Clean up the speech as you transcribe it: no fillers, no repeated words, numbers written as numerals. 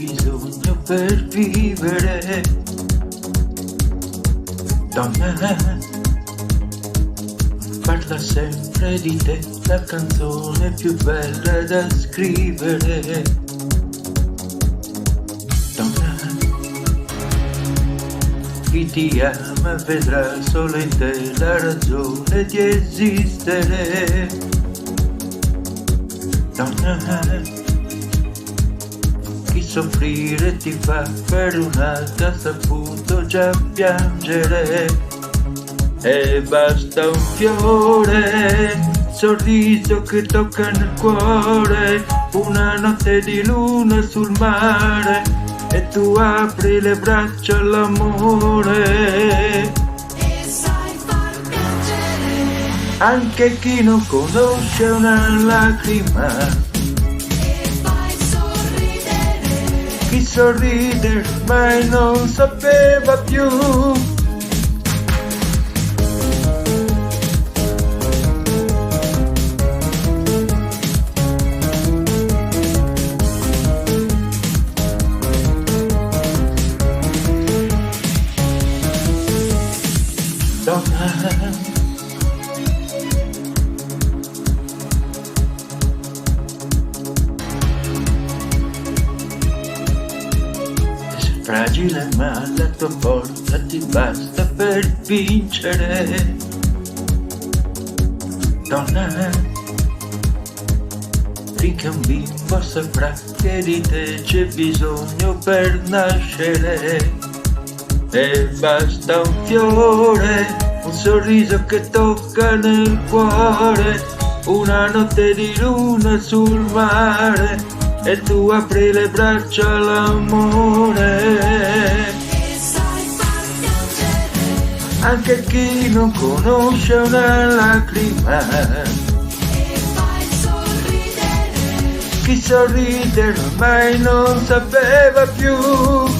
bisogno per vivere. Donna, parla sempre di te, la canzone più bella da scrivere. Donna, chi ti ama vedrà solo in te la ragione di esistere. Donna, chi soffrire ti fa per un'altra saputo già piangere. E basta un fiore, sorriso che tocca nel cuore, una notte di luna sul mare, e tu apri le braccia all'amore. E sai far piangere Anche chi non conosce una lacrima, e fai sorridere. chi sorride mai non sapeva più. Donna, sei fragile ma la tua forza ti basta per vincere. Donna, finché un bimbo saprà che di te c'è bisogno per nascere. E basta un fiore, un sorriso che tocca nel cuore, una notte di luna sul mare, e tu apri le braccia all'amore. E sai far piangere Anche chi non conosce una lacrima, e fai sorridere. chi sorride ormai non sapeva più.